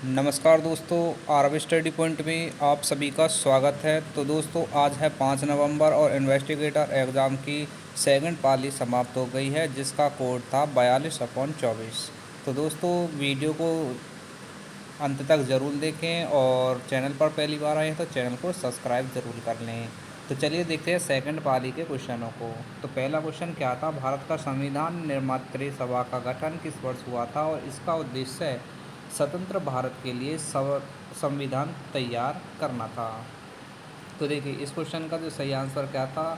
नमस्कार दोस्तों, Aarav study point में आप सभी का स्वागत है। तो दोस्तों, आज है 5 नवंबर और इन्वेस्टिगेटर एग्ज़ाम की सेकंड पाली समाप्त हो गई है, जिसका कोड था 42/24। तो दोस्तों, वीडियो को अंत तक ज़रूर देखें और चैनल पर पहली बार आए हैं तो चैनल को सब्सक्राइब ज़रूर कर लें। तो चलिए देखते हैं सेकंड पाली के क्वेश्चनों को। तो पहला क्वेश्चन क्या था, भारत का संविधान निर्मात्री सभा का गठन किस वर्ष हुआ था और इसका उद्देश्य स्वतंत्र भारत के लिए संविधान तैयार करना था। तो देखिए, इस क्वेश्चन का जो सही आंसर क्या था,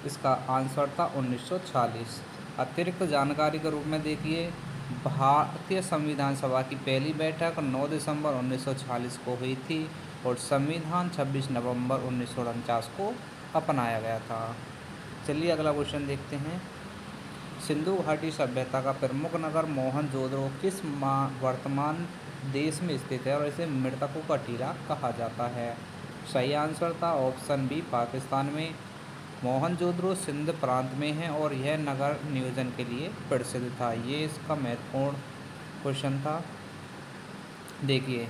इसका आंसर था 1946। अतिरिक्त जानकारी के रूप में देखिए, भारतीय संविधान सभा की पहली बैठक 9 दिसंबर 1946 को हुई थी और संविधान 26 नवंबर 1949 को अपनाया गया था। चलिए अगला क्वेश्चन देखते हैं। सिंधु घाटी सभ्यता का प्रमुख नगर मोहनजोदड़ो किस वर्तमान देश में स्थित है और इसे मृतकों का टीला कहा जाता है? सही आंसर था ऑप्शन बी, पाकिस्तान में। मोहनजोदड़ो सिंध प्रांत में है और यह नगर नियोजन के लिए प्रसिद्ध था। ये इसका महत्वपूर्ण क्वेश्चन था। देखिए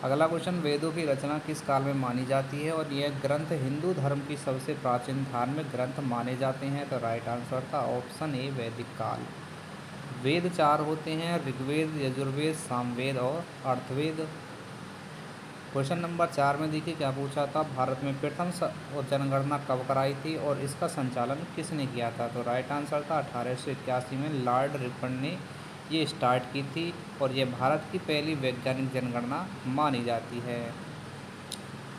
अगला क्वेश्चन, वेदों की रचना किस काल में मानी जाती है और यह ग्रंथ हिंदू धर्म की सबसे प्राचीन धार्मिक ग्रंथ माने जाते हैं? तो राइट आंसर था ऑप्शन ए, वैदिक काल। वेद चार होते हैं, ऋग्वेद, यजुर्वेद, सामवेद और अर्थवेद। क्वेश्चन नंबर 4 में देखिए क्या पूछा था, भारत में प्रथम जनगणना कब कराई थी और इसका संचालन किसने किया था? तो राइट आंसर था 1881 में लॉर्ड रिपन ने ये स्टार्ट की थी और यह भारत की पहली वैज्ञानिक जनगणना मानी जाती है।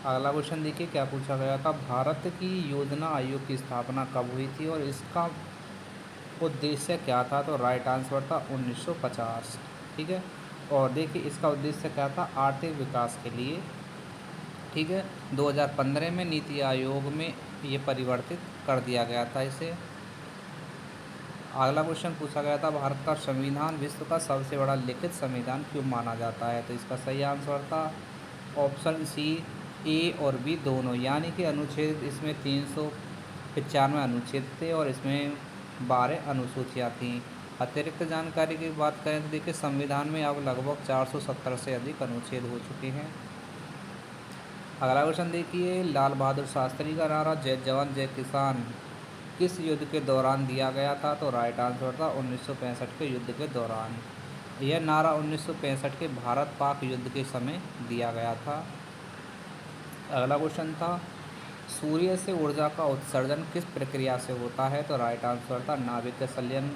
अगला क्वेश्चन देखिए क्या पूछा गया था, भारत की योजना आयोग की स्थापना कब हुई थी और इसका उद्देश्य क्या था? तो राइट आंसर था 1950। ठीक है, और देखिए इसका उद्देश्य क्या था, आर्थिक विकास के लिए। ठीक है, 2015 में नीति आयोग में ये परिवर्तित कर दिया गया था इसे। अगला क्वेश्चन पूछा गया था, भारत का संविधान विश्व का सबसे बड़ा लिखित संविधान क्यों माना जाता है? तो इसका सही आंसर था ऑप्शन सी, ए और बी दोनों, यानी कि अनुच्छेद इसमें 395 अनुच्छेद थे और इसमें 12 अनुसूचियाँ थीं। अतिरिक्त जानकारी की बात करें तो देखिए, संविधान में अब लगभग 470 से अधिक अनुच्छेद हो चुके हैं। अगला क्वेश्चन देखिए, लाल बहादुर शास्त्री का नारा जय जवान जय किसान किस युद्ध के दौरान दिया गया था? तो राइट आंसर था 1965 के युद्ध के दौरान। यह नारा 1965 के भारत पाक युद्ध के समय दिया गया था। अगला क्वेश्चन था, सूर्य से ऊर्जा का उत्सर्जन किस प्रक्रिया से होता है? तो राइट आंसर था नाभिक संलयन।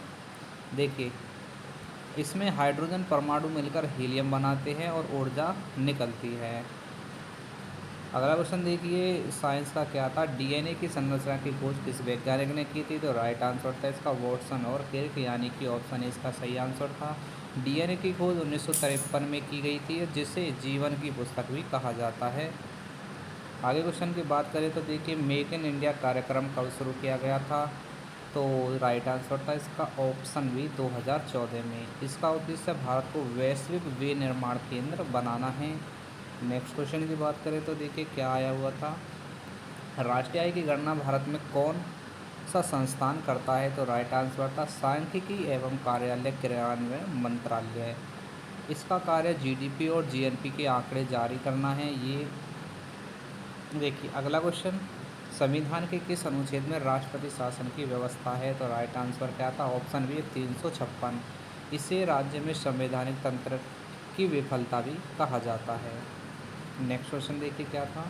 देखिए इसमें हाइड्रोजन परमाणु मिलकर हीलियम बनाते हैं और ऊर्जा निकलती है। अगला क्वेश्चन देखिए, साइंस का क्या था, डीएनए की संरचना की खोज किस वैज्ञानिक ने की थी? तो राइट आंसर था इसका वॉटसन और क्रिक, यानी कि ऑप्शन इसका सही आंसर था। डीएनए की खोज 1953 में की गई थी, जिसे जीवन की पुस्तक भी कहा जाता है। आगे क्वेश्चन की बात करें तो देखिए, मेक इन इंडिया कार्यक्रम कब शुरू किया गया था? तो राइट आंसर था इसका ऑप्शन बी, 2014 में। इसका उद्देश्य भारत को वैश्विक विनिर्माण केंद्र बनाना है। नेक्स्ट क्वेश्चन की बात करें तो देखिए क्या आया हुआ था, राष्ट्रीय आय की गणना भारत में कौन सा संस्थान करता है? तो राइट आंसर था सांख्यिकी एवं कार्यालय क्रियान्वयन मंत्रालय। इसका कार्य जीडीपी और जीएनपी के आंकड़े जारी करना है। ये देखिए अगला क्वेश्चन, संविधान के किस अनुच्छेद में राष्ट्रपति शासन की व्यवस्था है? तो राइट आंसर क्या था ऑप्शन बी, 356। इसे राज्य में संवैधानिक तंत्र की विफलता भी कहा जाता है। नेक्स्ट क्वेश्चन देखिए क्या था,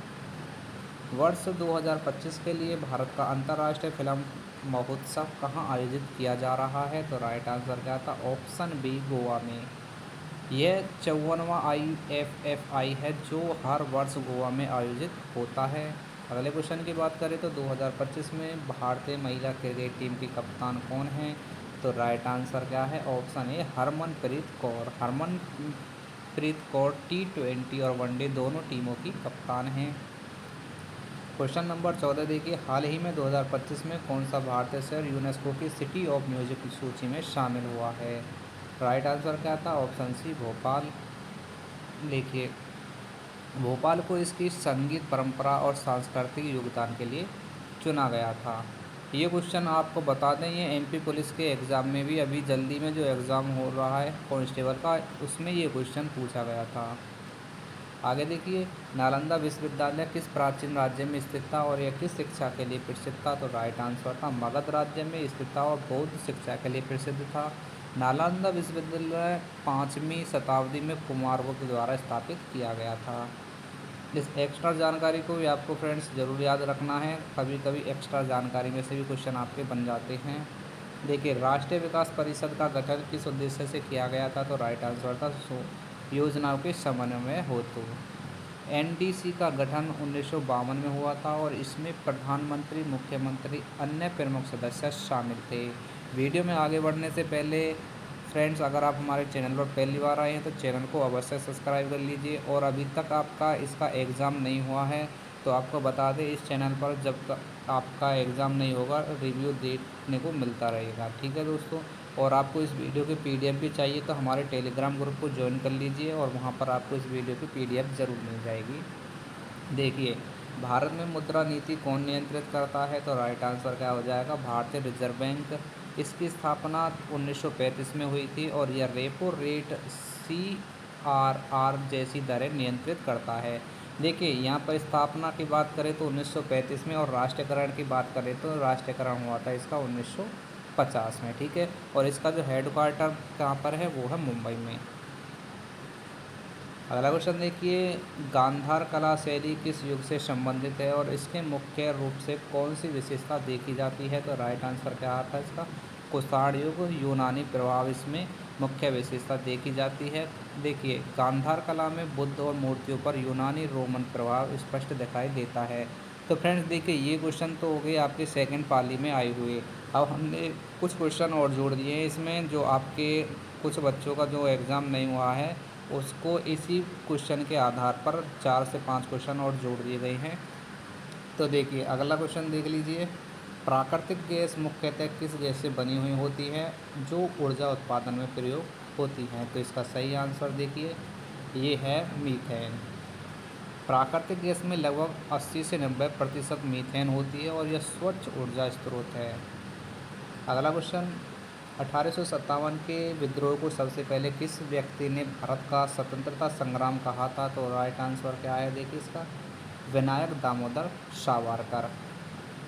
वर्ष 2025 के लिए भारत का अंतर्राष्ट्रीय फिल्म महोत्सव कहाँ आयोजित किया जा रहा है? तो राइट आंसर क्या था ऑप्शन बी, गोवा में। यह 54वां IFFI है जो हर वर्ष गोवा में आयोजित होता है। अगले क्वेश्चन की बात करें तो 2025 में भारतीय महिला क्रिकेट टीम की कप्तान कौन है? तो राइट आंसर क्या है option A, Harmanpreet Kaur. Harmanpreet Kaur T20 और वनडे दोनों टीमों की कप्तान हैं। क्वेश्चन नंबर 14 देखिए, हाल ही में 2025 में कौन सा भारतीय शहर यूनेस्को की सिटी ऑफ म्यूजिक की सूची में शामिल हुआ है? राइट आंसर क्या था ऑप्शन सी, भोपाल। देखिए भोपाल को इसकी संगीत परंपरा और सांस्कृतिक योगदान के लिए चुना गया था। ये क्वेश्चन आपको बता दें, ये एमपी पुलिस के एग्ज़ाम में भी अभी जल्दी में जो एग्ज़ाम हो रहा है कांस्टेबल का, उसमें ये क्वेश्चन पूछा गया था। आगे देखिए, नालंदा विश्वविद्यालय किस प्राचीन राज्य में स्थित था और यह किस शिक्षा के लिए प्रसिद्ध था? तो राइट आंसर था मगध राज्य में स्थित था और बौद्ध शिक्षा के लिए प्रसिद्ध था। नालंदा विश्वविद्यालय 5वीं शताब्दी में कुमारगुप्त द्वारा स्थापित किया गया था। इस एक्स्ट्रा जानकारी को भी आपको फ्रेंड्स ज़रूर याद रखना है, कभी कभी एक्स्ट्रा जानकारी में से भी क्वेश्चन आपके बन जाते हैं। देखिए, राष्ट्रीय विकास परिषद का गठन किस उद्देश्य से किया गया था? तो राइट आंसर था योजनाओं के समन्वय हेतु। एनडीसी का गठन 1952 में हुआ था और इसमें प्रधानमंत्री, मुख्यमंत्री, अन्य प्रमुख सदस्य शामिल थे। वीडियो में आगे बढ़ने से पहले फ्रेंड्स, अगर आप हमारे चैनल पर पहली बार आए हैं तो चैनल को अवश्य सब्सक्राइब कर लीजिए, और अभी तक आपका इसका एग्ज़ाम नहीं हुआ है तो आपको बता दें, इस चैनल पर जब तक आपका एग्ज़ाम नहीं होगा रिव्यू देखने को मिलता रहेगा। ठीक है दोस्तों, और आपको इस वीडियो की पीडीएफ भी चाहिए तो हमारे टेलीग्राम ग्रुप को ज्वाइन कर लीजिए और वहाँ पर आपको इस वीडियो की पीडीएफ ज़रूर मिल जाएगी। देखिए, भारत में मुद्रा नीति कौन नियंत्रित करता है? तो राइट आंसर क्या हो जाएगा? भारतीय रिजर्व बैंक। इसकी स्थापना 1935 में हुई थी और यह रेपो रेट, CRR जैसी दरें नियंत्रित करता है। देखिए, यहाँ पर स्थापना की बात करें तो 1935 में, और राष्ट्रीयकरण की बात करें तो राष्ट्रीयकरण हुआ था इसका 1950 में। ठीक है, और इसका जो हेडक्वार्टर कहाँ पर है वो है मुंबई में। अगला क्वेश्चन देखिए, गांधार कला शैली किस युग से संबंधित है और इसके मुख्य रूप से कौन सी विशेषता देखी जाती है? तो राइट आंसर क्या आता है इसका? कुषाण युग, यूनानी प्रभाव इसमें मुख्य विशेषता देखी जाती है। देखिए, गांधार कला में बुद्ध और मूर्तियों पर यूनानी रोमन प्रभाव स्पष्ट दिखाई देता है। तो फ्रेंड्स देखिए, ये क्वेश्चन तो हो गए आपके सेकंड पाली में आए हुए। अब हमने कुछ क्वेश्चन और जोड़ दिए हैं इसमें, जो आपके कुछ बच्चों का जो एग्ज़ाम नहीं हुआ है उसको इसी क्वेश्चन के आधार पर 4 से 5 क्वेश्चन और जोड़ दिए गए हैं। तो देखिए, अगला क्वेश्चन देख लीजिए, प्राकृतिक गैस मुख्यतः किस गैस से बनी हुई होती है जो ऊर्जा उत्पादन में प्रयोग होती है? तो इसका सही आंसर देखिए, ये है मीथेन। प्राकृतिक गैस में लगभग 80 से 90% मीथेन होती है और यह स्वच्छ ऊर्जा स्रोत है। अगला क्वेश्चन, 1857 के विद्रोह को सबसे पहले किस व्यक्ति ने भारत का स्वतंत्रता संग्राम कहा था? तो राइट आंसर क्या है देखिए इसका? विनायक दामोदर सावरकर।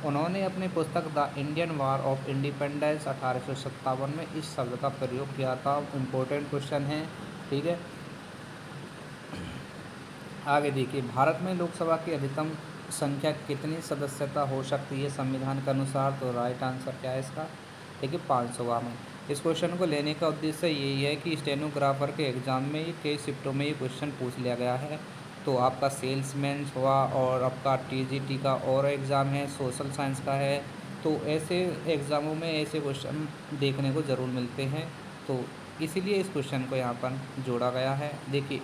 उन्होंने अपनी पुस्तक the Indian war of independence 1857 में इस शब्द का प्रयोग किया था। इम्पोर्टेंट क्वेश्चन है। ठीक है, आगे देखिए, भारत में लोकसभा की अधिकतम संख्या कितनी सदस्यता हो सकती है संविधान के अनुसार? तो राइट आंसर क्या है इसका? देखिए, 552। इस क्वेश्चन को लेने का उद्देश्य यही है कि स्टेनोग्राफर के एग्ज़ाम में ये कई शिफ्टों में ये क्वेश्चन पूछ लिया गया है। तो आपका सेल्समैन हुआ और आपका TGT का और एग्ज़ाम है, सोशल साइंस का है, तो ऐसे एग्ज़ामों में ऐसे क्वेश्चन देखने को ज़रूर मिलते हैं। तो इसीलिए इस क्वेश्चन को यहाँ पर जोड़ा गया है। देखिए,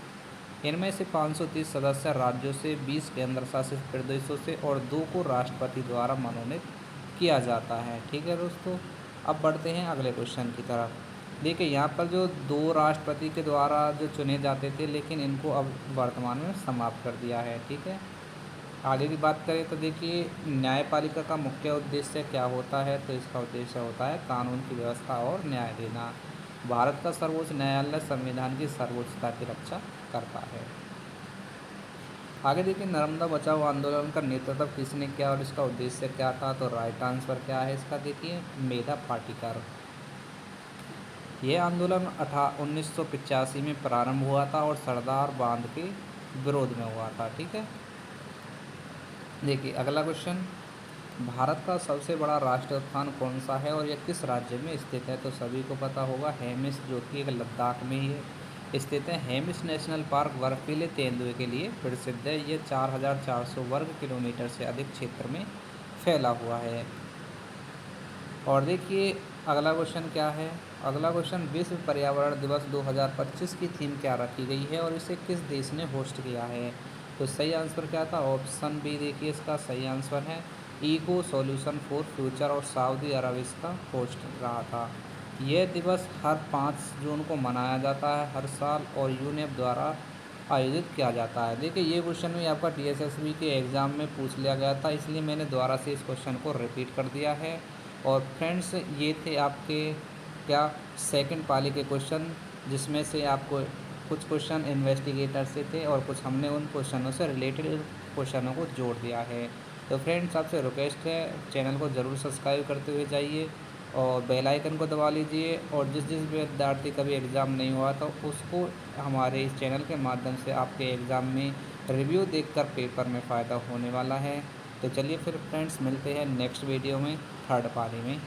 इनमें से 530 सदस्य राज्यों से, 20 केंद्र शासित प्रदेशों से और 2 को राष्ट्रपति द्वारा मनोनीत किया जाता है। ठीक है दोस्तों, अब बढ़ते हैं अगले क्वेश्चन की तरफ। देखिए, यहाँ पर जो 2 राष्ट्रपति के द्वारा जो चुने जाते थे, लेकिन इनको अब वर्तमान में समाप्त कर दिया है। ठीक है, आगे की बात करें तो देखिए, न्यायपालिका का मुख्य उद्देश्य क्या होता है? तो इसका उद्देश्य होता है कानून की व्यवस्था और न्याय देना। भारत का सर्वोच्च न्यायालय संविधान की सर्वोच्चता की रक्षा करता है। आगे देखिए, नर्मदा बचाओ आंदोलन का नेतृत्व किसने किया और इसका उद्देश्य क्या था? तो राइट आंसर क्या है इसका? देखिए, मेधा पाटिकर। यह आंदोलन 1985 में प्रारंभ हुआ था और सरदार बांध के विरोध में हुआ था। ठीक है, देखिए अगला क्वेश्चन, भारत का सबसे बड़ा राष्ट्रीय उद्यान कौन सा है और यह किस राज्य में स्थित है? तो सभी को पता होगा, हेमिस, जो कि एक लद्दाख में ही स्थित है। हेमिस नेशनल पार्क बर्फीले तेंदुए के लिए प्रसिद्ध है। ये 4400 वर्ग किलोमीटर से अधिक क्षेत्र में फैला हुआ है। और देखिए, अगला क्वेश्चन क्या है? अगला क्वेश्चन, विश्व पर्यावरण दिवस 2025 की थीम क्या रखी गई है और इसे किस देश ने होस्ट किया है? तो सही आंसर क्या था? ऑप्शन बी देखिए इसका सही आंसर है, इको सॉल्यूशन फॉर फ्यूचर, और सऊदी अरब इसका होस्ट रहा था। यह दिवस हर 5 जून को मनाया जाता है हर साल, और यूनेप द्वारा आयोजित किया जाता है। देखिए, ये क्वेश्चन भी आपका TSSB के एग्ज़ाम में पूछ लिया गया था, इसलिए मैंने दोबारा से इस क्वेश्चन को रिपीट कर दिया है। और फ्रेंड्स, ये थे आपके क्या सेकंड पाली के क्वेश्चन, जिसमें से आपको कुछ क्वेश्चन इन्वेस्टिगेटर से थे और कुछ हमने उन क्वेश्चनों से रिलेटेड क्वेश्चनों को जोड़ दिया है। तो फ्रेंड्स आपसे रिक्वेस्ट है, चैनल को ज़रूर सब्सक्राइब करते हुए जाइए और बेल आइकन को दबा लीजिए। और जिस जिस विद्यार्थी का भी एग्ज़ाम नहीं हुआ तो उसको हमारे इस चैनल के माध्यम से आपके एग्ज़ाम में रिव्यू देखकर पेपर में फ़ायदा होने वाला है। तो चलिए फिर फ्रेंड्स मिलते हैं नेक्स्ट वीडियो में थर्ड पारी में।